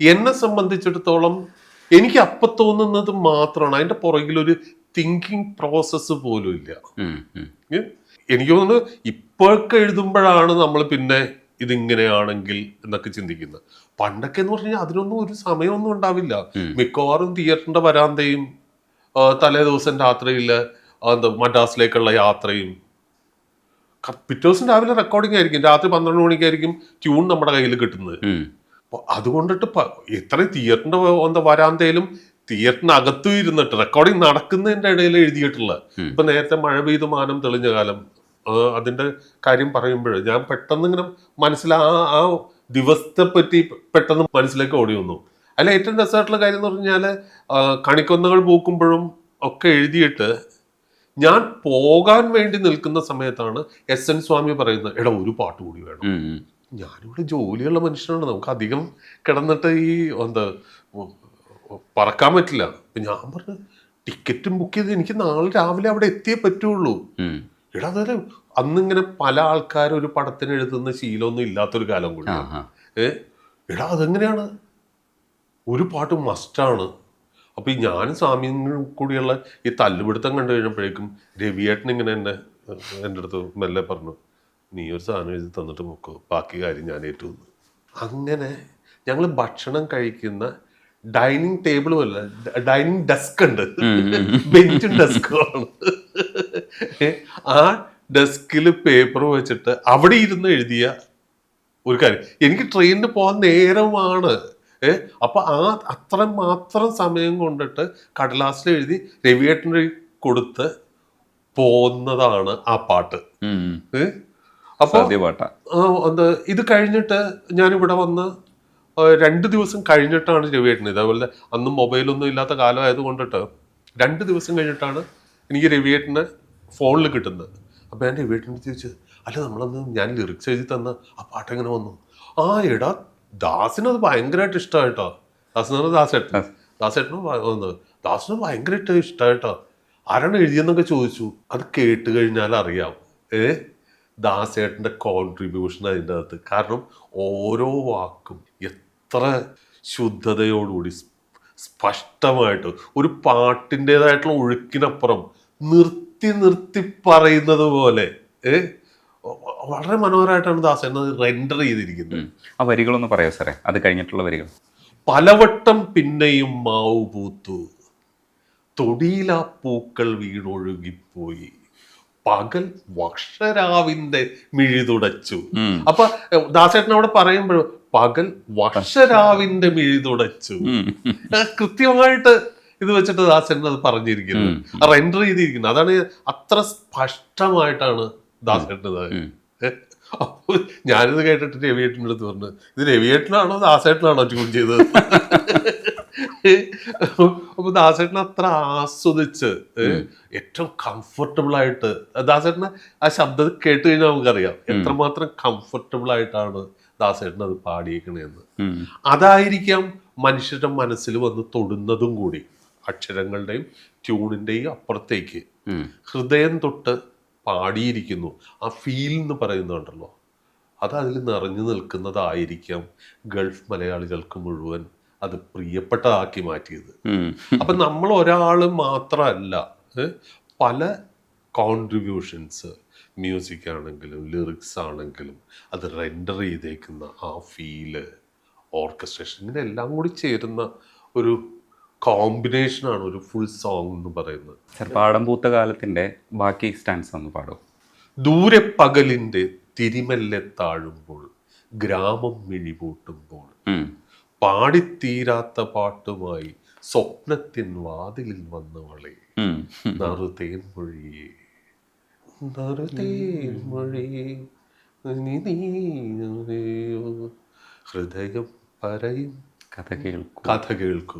എന്നെ സംബന്ധിച്ചിടത്തോളം എനിക്ക് അപ്പം തോന്നുന്നത് മാത്രമാണ്, അതിന്റെ പുറകിലൊരു തിങ്കിങ് പ്രോസസ്സ് പോലും ഇല്ല. എനിക്ക് തോന്നുന്നു ഇപ്പോഴൊക്കെ എഴുതുമ്പോഴാണ് നമ്മൾ പിന്നെ ഇതിങ്ങനെയാണെങ്കിൽ എന്നൊക്കെ ചിന്തിക്കുന്നത്. പണ്ടൊക്കെ എന്ന് പറഞ്ഞു കഴിഞ്ഞാൽ അതിനൊന്നും ഒരു സമയമൊന്നും ഉണ്ടാവില്ല. മിക്കവാറും തിയേറ്ററിന്റെ വരാന്തയും തലേ ദിവസം രാത്രിയില് മദ്രാസിലേക്കുള്ള യാത്രയും, പിറ്റേ ദിവസം രാവിലെ റെക്കോർഡിംഗ് ആയിരിക്കും, രാത്രി 12 മണിക്കായിരിക്കും ട്യൂൺ നമ്മുടെ കയ്യിൽ കിട്ടുന്നത്. അതുകൊണ്ടിട്ട് എത്ര തിയേറ്ററിന്റെ വരാന്തയിലും തിയേറ്ററിനകത്തും ഇരുന്നിട്ട് റെക്കോർഡിംഗ് നടക്കുന്നതിന്റെ ഇടയിൽ എഴുതിയിട്ടുള്ള. ഇപ്പൊ നേരത്തെ മഴ പെയ്തു മാനം തെളിഞ്ഞ കാലം, അതിന്റെ കാര്യം പറയുമ്പോൾ ഞാൻ പെട്ടെന്ന് ഇങ്ങനെ ആ ദിവസത്തെ പറ്റി പെട്ടെന്ന് മനസ്സിലേക്ക് ഓടി വന്നു. അതിൽ ഏറ്റവും രസമായിട്ടുള്ള കാര്യം എന്ന് പറഞ്ഞാല് കണിക്കൊന്നകൾ പൂക്കുമ്പോഴും ഒക്കെ എഴുതിയിട്ട് ഞാൻ പോകാൻ വേണ്ടി നിൽക്കുന്ന സമയത്താണ് SN സ്വാമി പറയുന്നത്, എടാ ഒരു പാട്ട് കൂടി വേണം. ഞാനിവിടെ ജോലിയുള്ള മനുഷ്യനാണ്, നമുക്ക് അധികം കിടന്നിട്ട് പറക്കാൻ പറ്റില്ല. ഞാൻ പറഞ്ഞു ടിക്കറ്റും ബുക്ക് ചെയ്ത് എനിക്ക് നാളെ രാവിലെ അവിടെ എത്തിയേ പറ്റുള്ളൂ. എടാ അതെ, അന്നിങ്ങനെ പല ആൾക്കാരും ഒരു പടത്തിന് എഴുതുന്ന ശീലമൊന്നും ഇല്ലാത്തൊരു കാലം കൂടി. എടാ അതെങ്ങനെയാണ്, ഒരു പാട്ട് മസ്റ്റാണ്. അപ്പൊ ഈ ഞാനും സ്വാമിയും കൂടിയുള്ള ഈ തല്ലുപിടുത്തം കണ്ടു കഴിഞ്ഞപ്പോഴേക്കും രവിയേട്ടൻ ഇങ്ങനെ എൻ്റെ അടുത്ത് മെല്ലെ പറഞ്ഞു, നീ ഒരു സാധനം എഴുതി തന്നിട്ട് നോക്കൂ, ബാക്കി കാര്യം ഞാൻ ഏറ്റു. അങ്ങനെ ഞങ്ങൾ ഭക്ഷണം കഴിക്കുന്ന ഡൈനിങ് ടേബിളും അല്ല, ഡൈനിങ് ഡെസ്ക് ഉണ്ട്, ബെഞ്ചും ഡെസ്കുമാണ്. ആ ഡെസ്കിൽ പേപ്പർ വെച്ചിട്ട് അവിടെ ഇരുന്ന് എഴുതിയ ഒരു കാര്യം. എനിക്ക് ട്രെയിനിന് പോകാൻ നേരമാണ്. അപ്പൊ അത്ര മാത്രം സമയം കൊണ്ടിട്ട് കടലാസിൽ എഴുതി രവിയേട്ടന് കൊടുത്ത് പോന്നതാണ് ആ പാട്ട്. അപ്പൊ ഇത് കഴിഞ്ഞിട്ട് ഞാനിവിടെ വന്ന് 2 ദിവസം കഴിഞ്ഞിട്ടാണ് രവിയേട്ടന്, ഇതേപോലെ അന്ന് മൊബൈലൊന്നും ഇല്ലാത്ത കാലമായത് കൊണ്ടിട്ട് 2 ദിവസം കഴിഞ്ഞിട്ടാണ് എനിക്ക് രവിയേട്ടനെ ഫോണിൽ കിട്ടുന്നത്. അപ്പൊ ഞാൻ രവിയേട്ടനെ ചോദിച്ചു, അല്ല നമ്മളന്ന് ഞാൻ ലിറിക്സ് എഴുതി തന്ന ആ പാട്ട് എങ്ങനെ വന്നു? എടാ ദാസിനത് ഭയങ്കരമായിട്ട് ഇഷ്ടമായിട്ടോ. ദാസേട്ടന് ഭയങ്കരമായിട്ട് ഇഷ്ടമായിട്ടോ. ആരാണ് എഴുതിയെന്നൊക്കെ ചോദിച്ചു. അത് കേട്ട് കഴിഞ്ഞാൽ അറിയാം ദാസേട്ടന്റെ കോൺട്രിബ്യൂഷൻ അതിൻ്റെ അകത്ത്. കാരണം ഓരോ വാക്കും എത്ര ശുദ്ധതയോടുകൂടി സ്പഷ്ടമായിട്ട് ഒരു പാട്ടിൻ്റെതായിട്ടുള്ള ഒഴുക്കിനപ്പുറം നിർത്തി നിർത്തി പറയുന്നത് പോലെ വളരെ മനോഹരമായിട്ടാണ് ദാസേട്ടൻ അത് റെൻഡർ ചെയ്തിരിക്കുന്നത്. ആ വരികളൊന്ന് പറയാം സാറേ, അത് കഴിഞ്ഞിട്ടുള്ള വരികൾ. പലവട്ടം പിന്നെയും മാവു പൂത്തു, തൊടിയിലാ പൂക്കൾ വീണൊഴുകിപ്പോയി, പകൽ വർഷരാവിന്റെ മിഴിതുടച്ചു. അപ്പൊ ദാസേട്ടൻ അവിടെ പറയുമ്പോഴോ പകൽ വർഷരാവിന്റെ മിഴിതുടച്ചു, കൃത്യമായിട്ട് ഇത് വെച്ചിട്ട് ദാസേട്ടൻ അത് പറഞ്ഞിരിക്കുന്നത്, റെൻഡർ ചെയ്തിരിക്കുന്നത്. അതാണ് അത്ര സ്പഷ്ടമായിട്ടാണ് ദാസേട്ടനത്. അപ്പോൾ ഞാനിത് കേട്ടിട്ട് രവിയേട്ടൻ്റെ അടുത്ത് പറഞ്ഞു, ഇത് രവിയേട്ടനാണോ ദാസേട്ടനാണോ ട്യൂൺ ചെയ്തത്? അപ്പൊ ദാസേട്ടൻ അത്ര ആസ്വദിച്ച് ഏറ്റവും കംഫർട്ടബിൾ ആയിട്ട്, ദാസേട്ടന് ആ ശബ്ദം കേട്ട് കഴിഞ്ഞാൽ നമുക്കറിയാം എത്രമാത്രം കംഫർട്ടബിൾ ആയിട്ടാണ് ദാസേട്ടൻ അത് പാടിയേക്കണേന്ന്. അതായിരിക്കാം മനുഷ്യരുടെ മനസ്സിൽ വന്ന് തൊടുന്നതും കൂടി. അക്ഷരങ്ങളുടെയും ട്യൂണിന്റെയും അപ്പുറത്തേക്ക് ഹൃദയം തൊട്ട് പാടിയിരിക്കുന്നു. ആ ഫീൽ എന്ന് പറയുന്നുണ്ടല്ലോ, അത് അതിൽ നിറഞ്ഞു നിൽക്കുന്നതായിരിക്കാം ഗൾഫ് മലയാളികൾക്ക് മുഴുവൻ അത് പ്രിയപ്പെട്ടതാക്കി മാറ്റിയത്. അപ്പൊ നമ്മൾ ഒരാൾ മാത്രമല്ല, പല കോൺട്രിബ്യൂഷൻസ്, മ്യൂസിക് ആണെങ്കിലും ലിറിക്സ് ആണെങ്കിലും അത് റെൻഡർ ചെയ്തേക്കുന്ന ആ ഫീല്, ഓർക്കസ്ട്രേഷൻ, ഇങ്ങനെ എല്ലാം കൂടി ചേരുന്ന ഒരു കോമ്പിനേഷനാണ് ഒരു ഫുൾ സോങ് എന്ന് പറയുന്നത്. പാടം പൂത്ത കാലത്തിന്റെ ബാക്കി സ്റ്റാൻസ് ഒന്ന് പാടും. ദൂരെ പകലിന്റെ തിരിമല്ലെ താഴുമ്പോൾ, ഗ്രാമം മിഴിപൂട്ടുമ്പോൾ, പാടിത്തീരാത്ത പാട്ടുമായി സ്വപ്നത്തിൻ വാതിലിൽ വന്നവളെ, നറുതേൻമൊഴിയേ നറുതേൻമൊഴിയേ ഹൃദയം പറയും കഥ കേൾക്കൂ,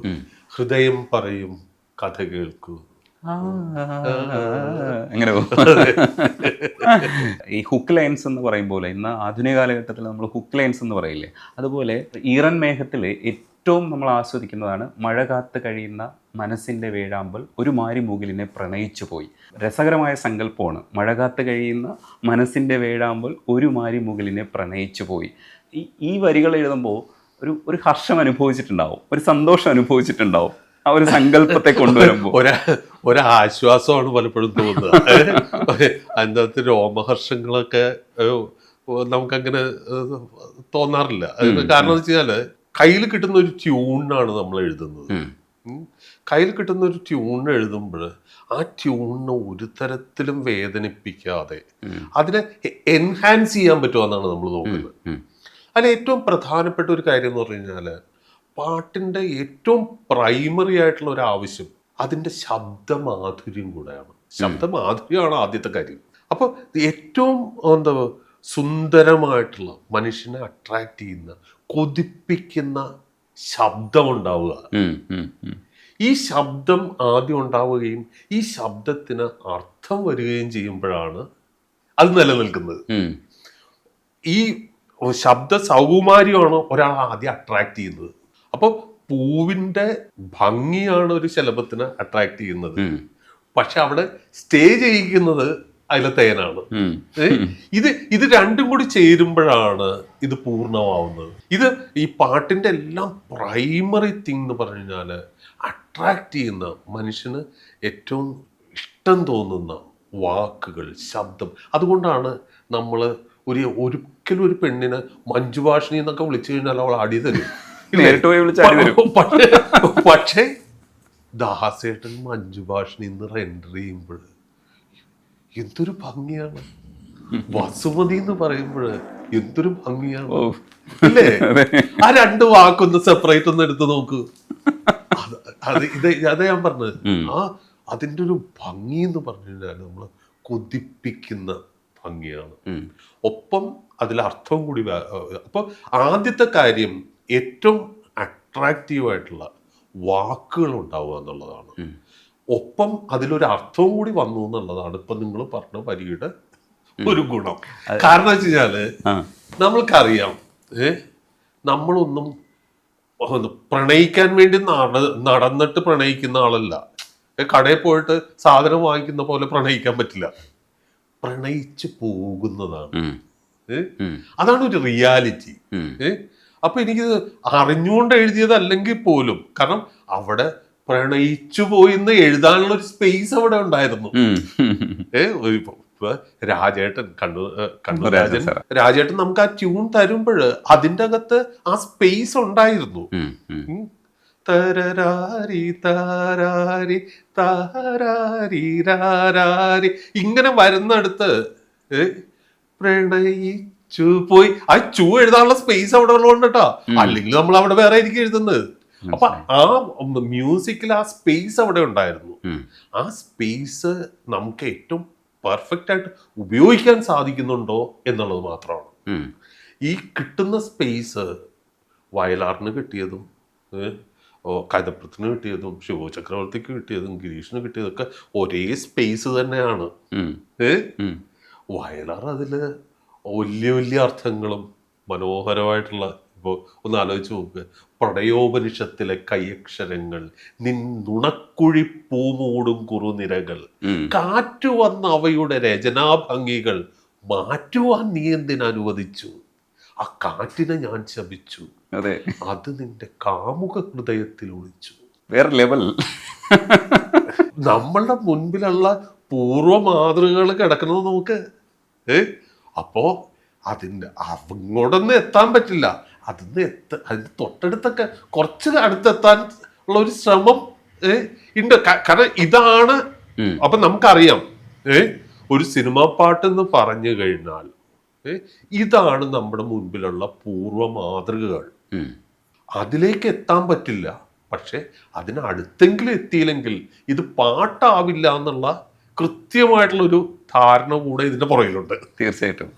ഹൃദയം പറയും കഥ കേൾക്കൂ. അങ്ങനെ ഈ ഹുക്ക് ലൈൻസ് എന്ന് പറയുമ്പോൾ ഇന്ന് ആധുനിക കാലഘട്ടത്തിൽ നമ്മൾ ഹുക്ക് ലൈൻസ് എന്ന് പറയില്ലേ, അതുപോലെ ഈറൻ മേഘത്തിൽ ഏറ്റവും നമ്മൾ ആസ്വദിക്കുന്നതാണ് മഴ കാത്ത് കഴിയുന്ന മനസ്സിൻ്റെ വേഴാമ്പൽ ഒരു മാരിമുകിലിനെ പ്രണയിച്ചു പോയി. രസകരമായ സങ്കല്പമാണ്, മഴ കാത്ത് കഴിയുന്ന മനസ്സിൻ്റെ വേഴാമ്പൽ ഒരു മാരിമുകിലിനെ പ്രണയിച്ചു പോയി. ഈ വരികൾ എഴുതുമ്പോൾ ഒരു ഹർഷം അനുഭവിച്ചിട്ടുണ്ടാവും, ഒരു സന്തോഷം അനുഭവിച്ചിട്ടുണ്ടാവും ആ ഒരു സങ്കല്പത്തെ കൊണ്ടുവരുമ്പോൾ. ഒരാശ്വാസമാണ് പലപ്പോഴും തോന്നുന്നത്. അതിനകത്ത് രോമഹർഷങ്ങളൊക്കെ നമുക്കങ്ങനെ തോന്നാറില്ല. കാരണം എന്ന് വെച്ചാല് കയ്യിൽ കിട്ടുന്ന ഒരു ട്യൂണാണ് നമ്മൾ എഴുതുന്നത്. കയ്യിൽ കിട്ടുന്ന ഒരു ട്യൂൺ എഴുതുമ്പോൾ ആ ട്യൂണിനെ ഒരു തരത്തിലും വേദനിപ്പിക്കാതെ അതിനെ എൻഹാൻസ് ചെയ്യാൻ പറ്റുമെന്നാണ് നമ്മൾ നോക്കുന്നത്. അതിൽ ഏറ്റവും പ്രധാനപ്പെട്ട ഒരു കാര്യം എന്ന് പറഞ്ഞു കഴിഞ്ഞാൽ പാട്ടിൻ്റെ ഏറ്റവും പ്രൈമറി ആയിട്ടുള്ള ഒരു ആവശ്യം അതിൻ്റെ ശബ്ദമാധുര്യം കൂടെയാണ്. ശബ്ദമാധുര്യമാണ് ആദ്യത്തെ കാര്യം. അപ്പോൾ ഏറ്റവും എന്താ സുന്ദരമായിട്ടുള്ള മനുഷ്യനെ അട്രാക്ട് ചെയ്യുന്ന കൊതിപ്പിക്കുന്ന ശബ്ദം ഉണ്ടാവുക. ഈ ശബ്ദം ആദ്യം ഉണ്ടാവുകയും ഈ ശബ്ദത്തിന് അർത്ഥം വരികയും ചെയ്യുമ്പോഴാണ് അത് നിലനിൽക്കുന്നത്. ഈ ശബ്ദ സൗകുമാര്യമാണ് ഒരാൾ ആദ്യം അട്രാക്ട് ചെയ്യുന്നത്. അപ്പോൾ പൂവിൻ്റെ ഭംഗിയാണ് ഒരു ശലഭത്തിനെ അട്രാക്ട് ചെയ്യുന്നത്. പക്ഷെ അവിടെ സ്റ്റേ ചെയ്യിക്കുന്നത് അതിലെ തേനാണ്. ഇത് രണ്ടും കൂടി ചേരുമ്പോഴാണ് ഇത് പൂർണ്ണമാവുന്നത്. ഇത് ഈ പാട്ടിൻ്റെ എല്ലാം പ്രൈമറി തിങ് എന്ന് പറഞ്ഞു കഴിഞ്ഞാൽ അട്രാക്ട് ചെയ്യുന്ന മനുഷ്യന് ഏറ്റവും ഇഷ്ടം തോന്നുന്ന വാക്കുകൾ, ശബ്ദം. അതുകൊണ്ടാണ് നമ്മൾ ഒരിക്കലും ഒരു പെണ്ണിനെ മഞ്ജുഭാഷിണി എന്നൊക്കെ വിളിച്ചു കഴിഞ്ഞാൽ അവൾ അടി തരും. പക്ഷേ ദാസേട്ടൻ മഞ്ജുഭാഷിണി എന്ന് റെൻഡർ ചെയ്യുമ്പോൾ എന്തൊരു ഭംഗിയാണ്. വസുമതി എന്ന് പറയുമ്പോൾ എന്തൊരു ഭംഗിയാണ് അല്ലേ? ആ രണ്ട് വാക്കൊന്ന് സെപ്പറേറ്റ് ഒന്ന് എടുത്ത് നോക്കൂ. അതാ ഞാൻ പറഞ്ഞത്. അതിൻ്റെ ഒരു ഭംഗി എന്ന് പറഞ്ഞു കഴിഞ്ഞാൽ നമ്മൾ കൊതിപ്പിക്കുന്ന ഭംഗിയാണ്. ഒപ്പം അതിൽ അർത്ഥം കൂടി. അപ്പോൾ ആദ്യത്തെ കാര്യം ഏറ്റവും അട്രാക്റ്റീവായിട്ടുള്ള വാക്കുകൾ ഉണ്ടാവുക എന്നുള്ളതാണ്. ഒപ്പം അതിലൊരു അർത്ഥവും കൂടി വന്നു എന്നുള്ളതാണ് ഇപ്പൊ നിങ്ങൾ പറഞ്ഞ വരിയുടെ ഒരു ഗുണം. കാരണം വെച്ച് കഴിഞ്ഞാല് നമ്മൾക്കറിയാം, നമ്മളൊന്നും പ്രണയിക്കാൻ വേണ്ടി നടന്നിട്ട് പ്രണയിക്കുന്ന ആളല്ല. കടയിൽ പോയിട്ട് സാധനം വാങ്ങിക്കുന്ന പോലെ പ്രണയിക്കാൻ പറ്റില്ല. പ്രണയിച്ച് പോകുന്നതാണ്. അതാണ് ഒരു റിയാലിറ്റി. അപ്പൊ എനിക്ക് അറിഞ്ഞുകൊണ്ട് എഴുതിയതല്ലെങ്കിൽ പോലും, കാരണം അവിടെ പ്രണയിച്ചു പോയിന്ന് എഴുതാനുള്ള ഒരു സ്പേസ് അവിടെ ഉണ്ടായിരുന്നു. രാജേട്ടൻ രാജേട്ടൻ നമുക്ക് ആ ട്യൂൺ തരുമ്പോൾ അതിൻ്റെ അകത്ത് ആ സ്പേസ് ഉണ്ടായിരുന്നു. തരരാരി താരാരി താരാരി രാരാരി ഇങ്ങനെ വരുന്നിടത്ത് പ്രണയിച്ചു പോയി ആ ചൂ എഴുതാനുള്ള സ്പേസ് അവിടെ ഉള്ളതുകൊണ്ട് കേട്ടോ. അല്ലെങ്കിൽ നമ്മൾ അവിടെ വേറെ ആയിരിക്കും എഴുതുന്നത്. അപ്പൊ ആ മ്യൂസിക്കിൽ ആ സ്പേസ് അവിടെ ഉണ്ടായിരുന്നു. ആ സ്പേസ് നമുക്ക് ഏറ്റവും പെർഫെക്റ്റ് ആയിട്ട് ഉപയോഗിക്കാൻ സാധിക്കുന്നുണ്ടോ എന്നുള്ളത് മാത്രമാണ്. ഈ കിട്ടുന്ന സ്പേസ് വയലാറിന് കിട്ടിയതും കൈതപ്രത്തിന് കിട്ടിയതും ശിവചക്രവർത്തിക്ക് കിട്ടിയതും ഗിരീഷിന് കിട്ടിയതൊക്കെ ഒരേ സ്പേസ് തന്നെയാണ്. വയലാർ അതില് വലിയ വലിയ അർത്ഥങ്ങളും മനോഹരമായിട്ടുള്ള, ഇപ്പോൾ ഒന്ന് ആലോചിച്ച് നോക്ക്, പ്രണയോപനിഷത്തിലെ കൈയക്ഷരങ്ങൾ, നിൻ നുണക്കുഴി പൂമൂടും കുറുനിരകൾ, കാറ്റു വന്ന അവയുടെ രചനാഭംഗികൾ മാറ്റുവാൻ നീ എന്തിനനുവദിച്ചു, ആ കാറ്റിനെ ഞാൻ ശപിച്ചു, അത് നിന്റെ കാമുക ഹൃദയത്തിൽ ഒളിച്ചു. വേറെ ലെവൽ. നമ്മളുടെ മുൻപിലുള്ള പൂർവ്വ മാതൃകകൾ കിടക്കുന്നത് നമുക്ക്. അപ്പോ അതിൻ്റെ അങ്ങോട്ടൊന്നും എത്താൻ പറ്റില്ല. അതിന് തൊട്ടടുത്തൊക്കെ കുറച്ച് അടുത്തെത്താൻ ഉള്ള ഒരു ശ്രമം ഉണ്ട്. കാരണം ഇതാണ്. അപ്പൊ നമുക്കറിയാം, ഒരു സിനിമാ പാട്ടെന്ന് പറഞ്ഞു കഴിഞ്ഞാൽ ഇതാണ് നമ്മുടെ മുൻപിലുള്ള പൂർവ്വ മാതൃകകൾ. അതിലേക്ക് എത്താൻ പറ്റില്ല. പക്ഷെ അതിനടുത്തെങ്കിലും എത്തിയില്ലെങ്കിൽ ഇത് പാട്ടാവില്ല എന്നുള്ള കൃത്യമായിട്ടുള്ള ഒരു ധാരണ കൂടെ ഇതിന്റെ പുറകിലുണ്ട്. തീർച്ചയായിട്ടും.